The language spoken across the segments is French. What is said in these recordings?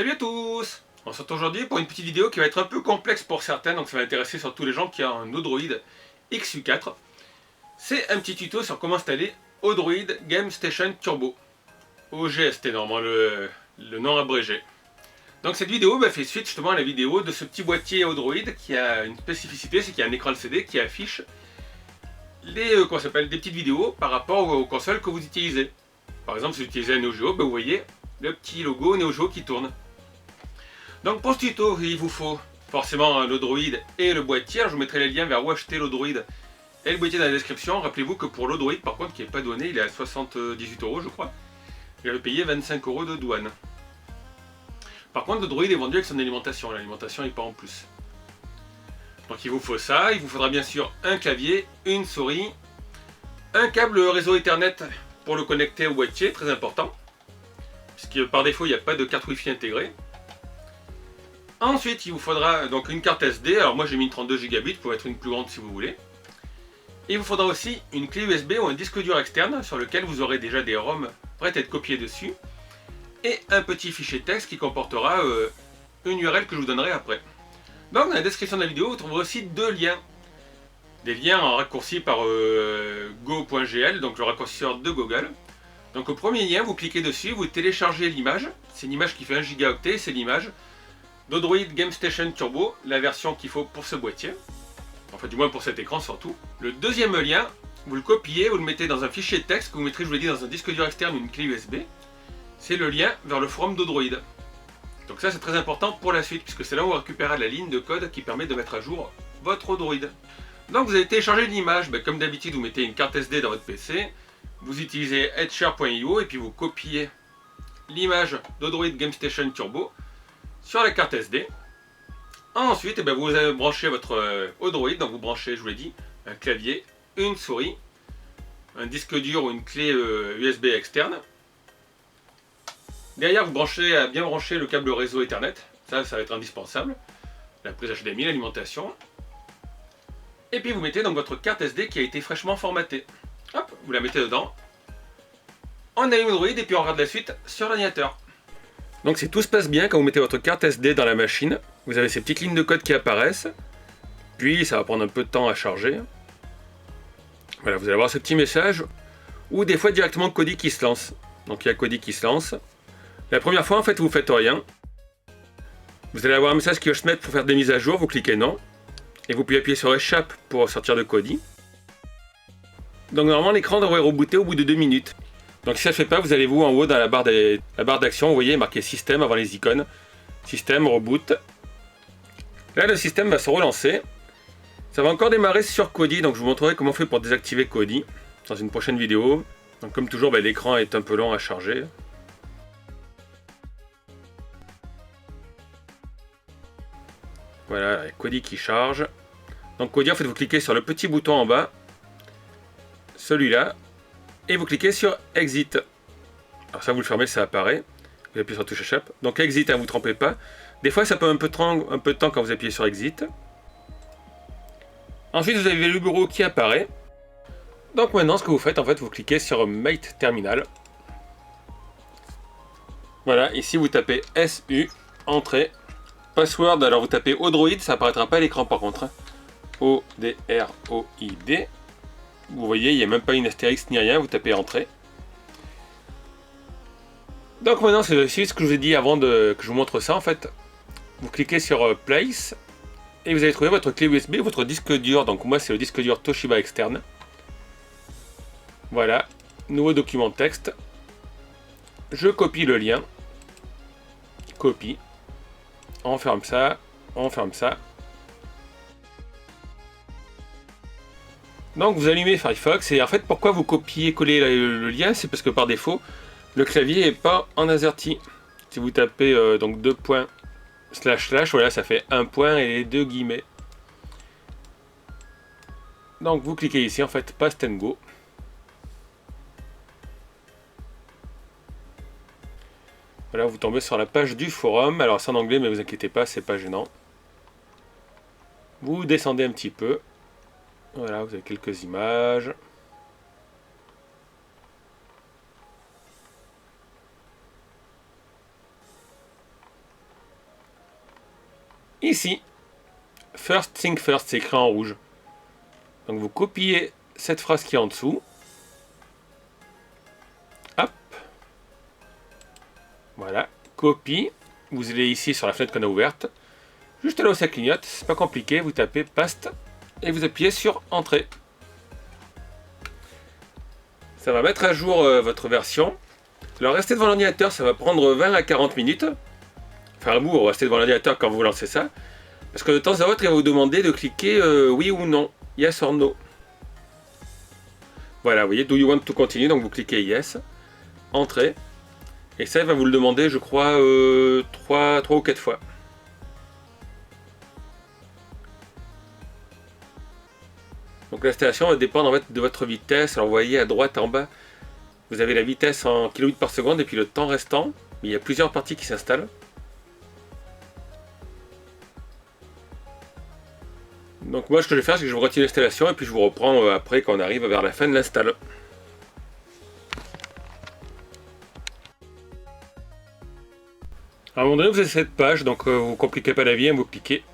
Salut à tous! On se retrouve aujourd'hui pour une petite vidéo qui va être un peu complexe pour certains, donc ça va intéresser surtout les gens qui ont un Odroid XU4. C'est un petit tuto sur comment installer Odroid Game Station Turbo. OGST normalement le nom abrégé. Donc cette vidéo fait suite justement à la vidéo de ce petit boîtier Odroid qui a une spécificité, c'est qu'il y a un écran LCD qui affiche des petites vidéos par rapport aux consoles que vous utilisez. Par exemple, si vous utilisez un Neo Geo, vous voyez le petit logo Neo Geo qui tourne. Donc pour ce tuto, il vous faut forcément l'Odroid et le boîtier. Alors, je vous mettrai les liens vers où acheter l'Odroid et le boîtier dans la description. Rappelez-vous que pour l'Odroid, par contre, qui n'est pas donné, il est à 78 € je crois. J'avais payé 25 € de douane. Par contre, l'Odroid est vendu avec son alimentation. L'alimentation n'est pas en plus. Donc il vous faut ça. Il vous faudra bien sûr un clavier, une souris, un câble réseau Ethernet pour le connecter au boîtier, très important. Puisque par défaut, il n'y a pas de carte Wi-Fi intégrée. Ensuite, il vous faudra donc une carte SD. Alors moi j'ai mis une 32 Go, vous pouvez mettre une plus grande si vous voulez. Et il vous faudra aussi une clé USB ou un disque dur externe sur lequel vous aurez déjà des ROM prêtes à être copiées dessus. Et un petit fichier texte qui comportera une URL que je vous donnerai après. Donc dans la description de la vidéo, vous trouverez aussi deux liens. Des liens en raccourci par go.gl, donc le raccourcisseur de Google. Donc au premier lien, vous cliquez dessus, vous téléchargez l'image. C'est une image qui fait 1 gigaoctet, c'est l'image d'Odroid Game Station Turbo, la version qu'il faut pour ce boîtier. Enfin du moins pour cet écran surtout. Le deuxième lien, vous le copiez, vous le mettez dans un fichier texte que vous mettrez, je vous l'ai dit, dans un disque dur externe ou une clé USB. C'est le lien vers le forum d'Odroid. Donc ça c'est très important pour la suite, puisque c'est là où on récupérera la ligne de code qui permet de mettre à jour votre Odroid. Donc vous allez télécharger l'image, comme d'habitude vous mettez une carte SD dans votre PC, vous utilisez etcher.io et puis vous copiez l'image d'Odroid Game Station Turbo sur la carte SD. Ensuite, vous allez brancher votre Odroid, donc vous branchez, je vous l'ai dit, un clavier, une souris, un disque dur ou une clé USB externe. Derrière, vous branchez, bien brancher le câble réseau Ethernet, ça va être indispensable. La prise HDMI, l'alimentation. Et puis vous mettez donc votre carte SD qui a été fraîchement formatée. Hop, vous la mettez dedans. On allume Odroid et puis on regarde la suite sur l'ordinateur. Donc si tout se passe bien, quand vous mettez votre carte SD dans la machine, vous avez ces petites lignes de code qui apparaissent, puis ça va prendre un peu de temps à charger. Voilà, vous allez avoir ce petit message, ou des fois directement Kodi qui se lance. Donc il y a Kodi qui se lance. La première fois en fait vous ne faites rien. Vous allez avoir un message qui va se mettre pour faire des mises à jour, vous cliquez non, et vous pouvez appuyer sur échappe pour sortir de Kodi. Donc normalement l'écran devrait rebooter au bout de 2 minutes. Donc si ça ne fait pas, vous allez en haut dans la barre d'action, vous voyez marqué système avant les icônes. Système, reboot. Là le système va se relancer. Ça va encore démarrer sur Kodi, donc je vous montrerai comment on fait pour désactiver Kodi dans une prochaine vidéo. Donc comme toujours, l'écran est un peu long à charger. Voilà, Kodi qui charge. Donc Kodi, en fait vous cliquez sur le petit bouton en bas, celui-là, et vous cliquez sur Exit. Alors ça vous le fermez, ça apparaît. Vous appuyez sur la touche échappe. Donc Exit, ne vous trompez pas. Des fois ça peut un peu de temps quand vous appuyez sur Exit. Ensuite vous avez le bureau qui apparaît. Donc maintenant ce que vous faites, en fait vous cliquez sur Mate Terminal. Voilà, ici vous tapez SU, entrée, password, alors vous tapez Odroid, ça apparaîtra pas à l'écran par contre. O-D-R-O-I-D. Vous voyez, il n'y a même pas une astérix ni rien, vous tapez entrée. Donc maintenant c'est ce que je vous ai dit avant que je vous montre ça en fait. Vous cliquez sur Place et vous allez trouver votre clé USB, votre disque dur. Donc moi c'est le disque dur Toshiba externe. Voilà, nouveau document texte. Je copie le lien. Copie. On ferme ça. On ferme ça. Donc vous allumez Firefox et en fait pourquoi vous copiez-collez le lien, c'est parce que par défaut le clavier n'est pas en AZERTY. Si vous tapez donc 2 points // voilà ça fait un point et 2 guillemets. Donc vous cliquez ici en fait Paste and Go. Voilà, vous tombez sur la page du forum. Alors c'est en anglais mais vous inquiétez pas, c'est pas gênant. Vous descendez un petit peu. Voilà, vous avez quelques images. Ici, First thing first, c'est écrit en rouge. Donc vous copiez cette phrase qui est en dessous. Hop. Voilà, copie. Vous allez ici sur la fenêtre qu'on a ouverte. Juste là où ça clignote, c'est pas compliqué, vous tapez Paste et vous appuyez sur Entrée. Ça va mettre à jour votre version. Alors restez devant l'ordinateur, ça va prendre 20 à 40 minutes. Enfin vous restez devant l'ordinateur quand vous lancez ça. Parce que de temps à autre, il va vous demander de cliquer oui ou non, yes or no. Voilà, vous voyez, do you want to continue, donc vous cliquez yes, entrée. Et ça, il va vous le demander, je crois, 3 ou 4 fois. Donc l'installation va dépendre en fait de votre vitesse. Alors vous voyez à droite en bas, vous avez la vitesse en kilobits par seconde et puis le temps restant. Il y a plusieurs parties qui s'installent. Donc moi ce que je vais faire c'est que je vous retire l'installation et puis je vous reprends après quand on arrive vers la fin de l'install. À un moment donné vous avez cette page, donc vous ne compliquez pas la vie, vous cliquez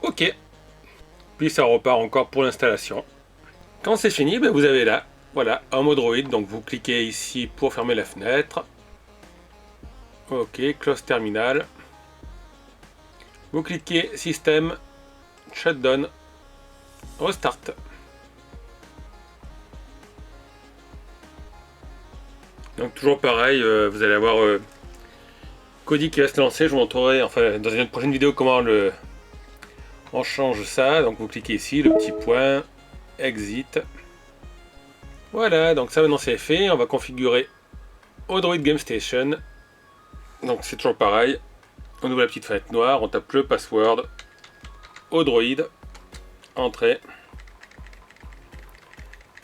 OK. Puis ça repart encore pour l'installation. Quand c'est fini, ben vous avez là, voilà, un mode droid, donc vous cliquez ici pour fermer la fenêtre. OK, close terminal. Vous cliquez système, shutdown, restart. Donc toujours pareil, vous allez avoir Kodi qui va se lancer. Je vous montrerai enfin dans une prochaine vidéo comment on change ça. Donc vous cliquez ici, le petit point, exit. Voilà, donc ça maintenant c'est fait. On va configurer Odroid Game Station. Donc c'est toujours pareil. On ouvre la petite fenêtre noire, on tape le password, Odroid, entrée.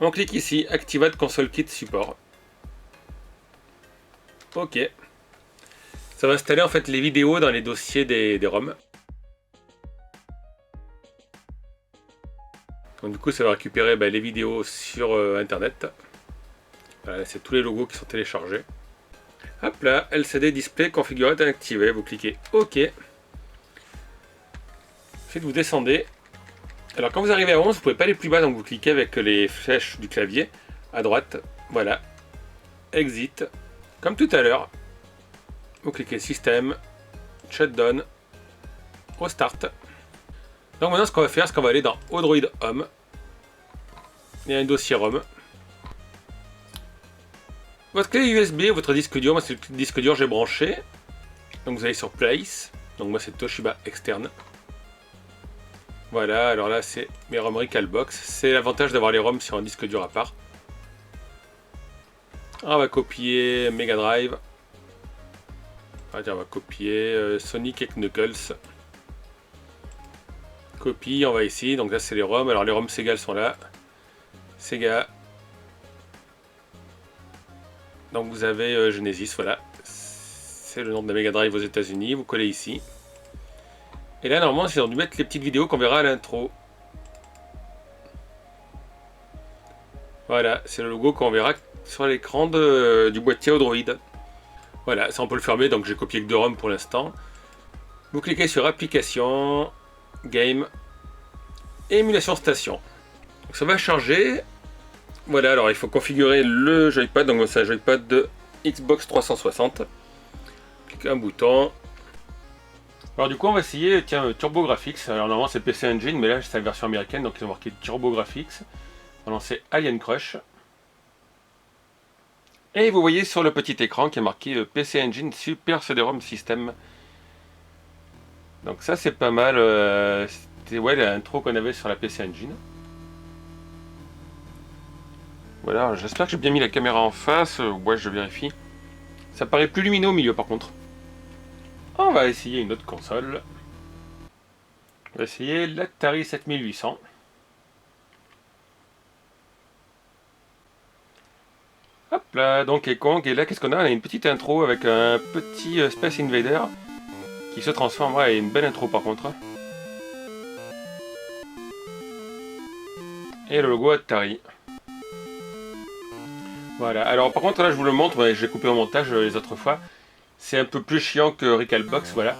On clique ici, Activate Console Kit Support. OK. Ça va installer en fait les vidéos dans les dossiers des ROM. Donc du coup ça va récupérer les vidéos sur internet. Voilà, c'est tous les logos qui sont téléchargés. Hop là, LCD Display configuré et activé. Vous cliquez OK. Ensuite vous descendez. Alors quand vous arrivez à 11, vous ne pouvez pas aller plus bas, donc vous cliquez avec les flèches du clavier à droite. Voilà. Exit. Comme tout à l'heure. Vous cliquez Système, Shutdown, Restart. Donc maintenant ce qu'on va faire, c'est qu'on va aller dans Odroid Home. Il y a un dossier ROM. Votre clé USB, votre disque dur, moi c'est le disque dur que j'ai branché. Donc vous allez sur Place. Donc moi c'est Toshiba externe. Voilà, alors là c'est mes ROM Recalbox. C'est l'avantage d'avoir les ROM sur un disque dur à part. On va copier Mega Drive. On va copier Sonic et Knuckles. Copie, on va ici. Donc là c'est les ROM. Alors les ROM Sega sont là. Sega. Donc vous avez Genesis, voilà. C'est le nom de la Mega Drive aux États-Unis. Vous collez ici. Et là normalement c'est dû mettre les petites vidéos qu'on verra à l'intro. Voilà, c'est le logo qu'on verra sur l'écran du boîtier Odroid. Voilà, ça on peut le fermer, donc j'ai copié que 2 ROM pour l'instant. Vous cliquez sur Application, Game, Émulation Station. Donc ça va charger. Voilà, alors il faut configurer le joypad, donc c'est un joypad de Xbox 360. Cliquez un bouton. Alors du coup on va essayer, tiens, TurboGrafx. Alors normalement c'est PC Engine, mais là c'est la version américaine, donc ils ont marqué TurboGrafx. On va lancer Alien Crush. Et vous voyez sur le petit écran qui est marqué PC Engine Super CD-ROM System. Donc ça c'est pas mal. C'était l'intro qu'on avait sur la PC Engine. Voilà, j'espère que j'ai bien mis la caméra en face. Ouais, je vérifie. Ça paraît plus lumineux au milieu par contre. On va essayer une autre console. On va essayer l'Atari 7800. Hop là, Donkey Kong, et là qu'est-ce qu'on a? On a une petite intro avec un petit Space Invader qui se transforme. Ouais, une belle intro par contre. Et le logo Atari. Voilà, alors par contre là je vous le montre, j'ai coupé au montage les autres fois. C'est un peu plus chiant que Recalbox, voilà.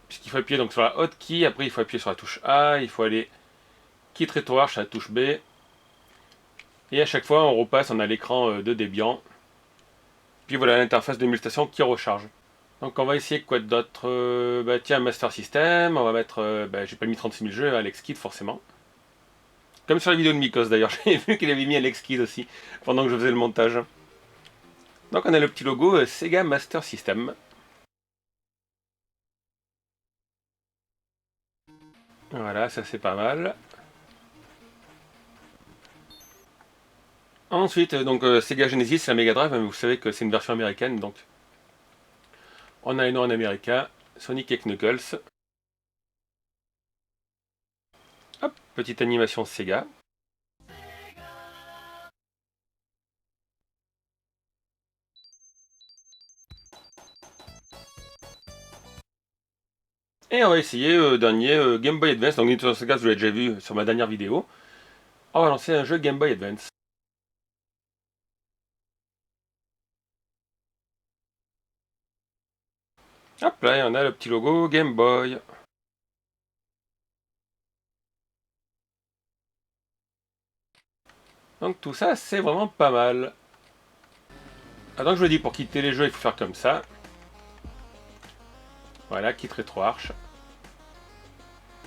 puisqu'il faut appuyer donc sur la hotkey, après il faut appuyer sur la touche A, il faut aller quitte RetroArch à la touche B, et à chaque fois on repasse, on a l'écran de Debian, puis voilà l'interface de multiplication qui recharge. Donc on va essayer quoi d'autre, tiens, Master System, on va mettre, j'ai pas mis 36 000 jeux, Alex Kidd forcément. Comme sur la vidéo de Mikos d'ailleurs, j'ai vu qu'il avait mis Alex Kidd aussi, pendant que je faisais le montage. Donc on a le petit logo Sega Master System. Voilà, ça c'est pas mal. Ensuite, donc Sega Genesis, c'est la Mega Drive, mais vous savez que c'est une version américaine, donc on a un nom en américain, Sonic et Knuckles. Hop, petite animation Sega. Et on va essayer dernier Game Boy Advance, donc Nintendo Sega, vous l'avez déjà vu sur ma dernière vidéo. On va lancer un jeu Game Boy Advance. Hop là, et on a le petit logo Game Boy. Donc tout ça, c'est vraiment pas mal. Ah, donc je vous dis, pour quitter les jeux, il faut faire comme ça. Voilà, quitte RetroArch.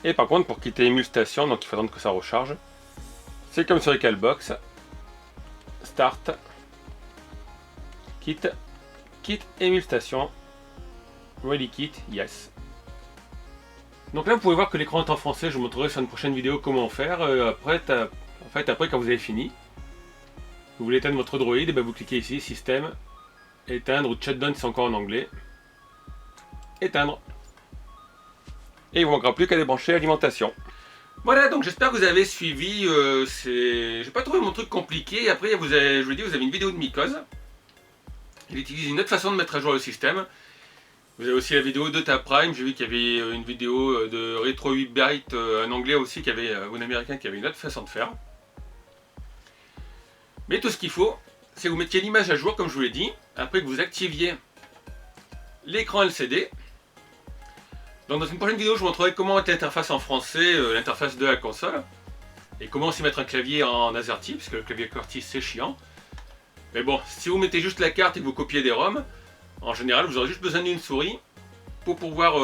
Et par contre, pour quitter Emulstation, donc il faut attendre que ça recharge. C'est comme sur Recalbox. Start. Quitte. Quitte Emulstation. Ready Kit, yes. Donc là, vous pouvez voir que l'écran est en français. Je vous montrerai sur une prochaine vidéo comment faire. Après, quand vous avez fini, vous voulez éteindre votre droïde, et vous cliquez ici, système, éteindre ou shutdown, c'est encore en anglais. Éteindre. Et il ne vous manquera plus qu'à débrancher l'alimentation. Voilà, donc j'espère que vous avez suivi. J'ai pas trouvé mon truc compliqué. Après, je vous dis, vous avez une vidéo de Mikos. Il utilise une autre façon de mettre à jour le système. Vous avez aussi la vidéo de Taprime. J'ai vu qu'il y avait une vidéo de Retro 8 Byte, un anglais aussi, ou un américain qui avait une autre façon de faire. Mais tout ce qu'il faut, c'est que vous mettiez l'image à jour, comme je vous l'ai dit. Après que vous activiez l'écran LCD. Donc dans une prochaine vidéo, je vous montrerai comment mettre l'interface en français, l'interface de la console. Et comment aussi mettre un clavier en AZERTY, puisque le clavier QWERTY c'est chiant. Mais bon, si vous mettez juste la carte et que vous copiez des ROM, en général vous aurez juste besoin d'une souris pour pouvoir...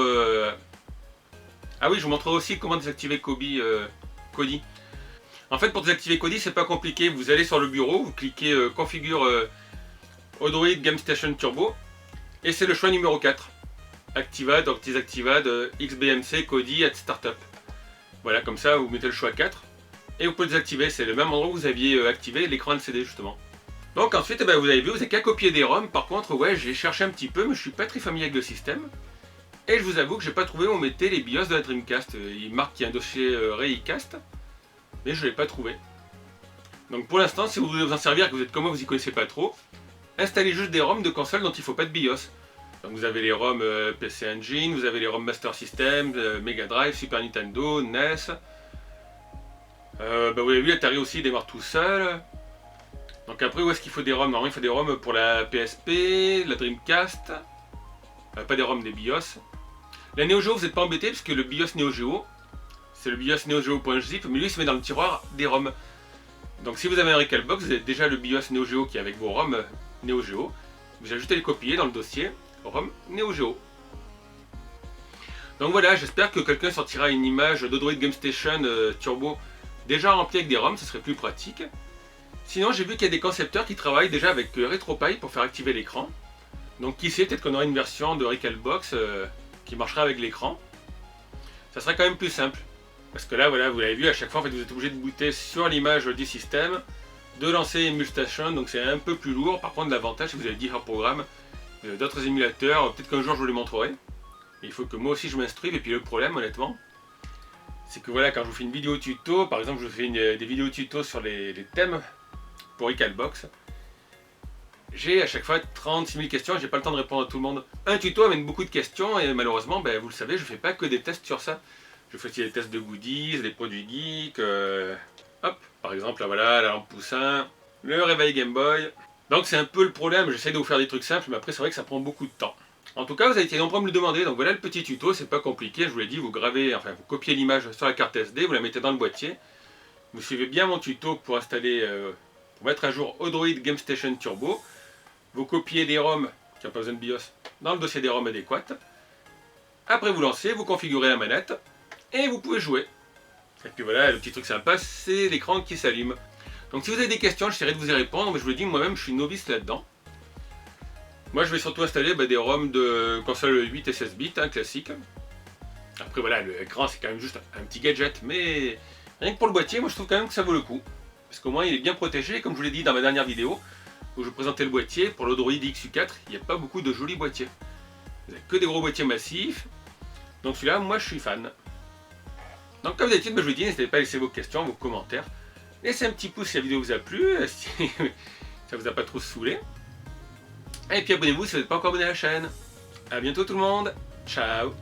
Ah oui, je vous montrerai aussi comment désactiver Kodi. En fait, pour désactiver Kodi, c'est pas compliqué. Vous allez sur le bureau, vous cliquez Configure Odroid Game Station Turbo, et c'est le choix numéro 4. Activate, donc Désactivate, XBMC, Kodi, Add Startup. Voilà, comme ça, vous mettez le choix 4. Et vous pouvez désactiver, c'est le même endroit où vous aviez activé l'écran LCD justement. Donc ensuite, vous avez vu, vous n'avez qu'à copier des ROM. Par contre, ouais, j'ai cherché un petit peu, mais je suis pas très familier avec le système. Et je vous avoue que j'ai pas trouvé où on mettait les BIOS de la Dreamcast. Il marque qu'il y a un dossier Reicast, mais je ne l'ai pas trouvé. Donc pour l'instant, si vous voulez vous en servir et que vous êtes comme moi, vous y connaissez pas trop, installez juste des ROM de console dont il ne faut pas de BIOS. Donc vous avez les ROM PC Engine, vous avez les ROM Master System, Mega Drive, Super Nintendo, NES. Vous avez vu, Atari aussi démarre tout seul. Donc après, où est-ce qu'il faut des ROM? Normalement, il faut des ROM pour la PSP, la Dreamcast. Pas des ROM, des BIOS. La Neo Geo, vous n'êtes pas embêté parce que le BIOS Neo Geo, c'est le BIOS Neo Geo.zip, mais lui il se met dans le tiroir des ROM. Donc si vous avez un Recalbox, vous avez déjà le BIOS Neo Geo qui est avec vos ROM Neo Geo. Vous ajoutez les copier dans le dossier ROM Neo Geo. Donc voilà, j'espère que quelqu'un sortira une image d'Odroid Game Station Turbo déjà remplie avec des ROM, ce serait plus pratique. Sinon, j'ai vu qu'il y a des concepteurs qui travaillent déjà avec RetroPie pour faire activer l'écran. Donc qui sait, peut-être qu'on aura une version de Recalbox qui marchera avec l'écran. Ça sera quand même plus simple. Parce que là, voilà, vous l'avez vu, à chaque fois, en fait, vous êtes obligé de booter sur l'image du système, de lancer Emulstation, donc c'est un peu plus lourd. Par contre, l'avantage, c'est que vous avez différents programmes, d'autres émulateurs, peut-être qu'un jour je vous les montrerai. Mais il faut que moi aussi je m'instruive, et puis le problème, honnêtement, c'est que voilà, quand je vous fais une vidéo tuto, par exemple, je vous fais des vidéos tuto sur les thèmes pour Recalbox, j'ai à chaque fois 36 000 questions et j'ai pas le temps de répondre à tout le monde. Un tuto amène beaucoup de questions et malheureusement, vous le savez, je fais pas que des tests sur ça. Je fais aussi des tests de goodies, des produits geeks, hop, par exemple, là voilà, la lampe poussin, le réveil Game Boy. Donc c'est un peu le problème, j'essaie de vous faire des trucs simples, mais après c'est vrai que ça prend beaucoup de temps. En tout cas, vous avez été nombreux à me le demander, donc voilà le petit tuto, c'est pas compliqué, je vous l'ai dit, vous gravez, enfin vous copiez l'image sur la carte SD, vous la mettez dans le boîtier. Vous suivez bien mon tuto pour installer, pour mettre à jour Odroid GameStation Turbo. Vous copiez des ROM qui n'ont pas besoin de BIOS dans le dossier des ROM adéquat. Après vous lancez, vous configurez la manette et vous pouvez jouer. Et puis voilà, le petit truc sympa, c'est l'écran qui s'allume. Donc si vous avez des questions, j'essaierai de vous y répondre, mais je vous le dis, moi-même je suis novice là-dedans. Moi je vais surtout installer des ROM de console 8 et 16 bits, classique. Après voilà, l'écran c'est quand même juste un petit gadget, mais rien que pour le boîtier, moi je trouve quand même que ça vaut le coup. Parce qu'au moins il est bien protégé, comme je vous l'ai dit dans ma dernière vidéo, où je présentais le boîtier, pour l'Odroid XU4, il n'y a pas beaucoup de jolis boîtiers. Vous n'avez que des gros boîtiers massifs, donc celui-là, moi je suis fan. Donc comme d'habitude, je vous dis, n'hésitez pas à laisser vos questions, vos commentaires. Laissez un petit pouce si la vidéo vous a plu, si ça vous a pas trop saoulé. Et puis abonnez-vous si vous n'êtes pas encore abonné à la chaîne. A bientôt tout le monde, ciao.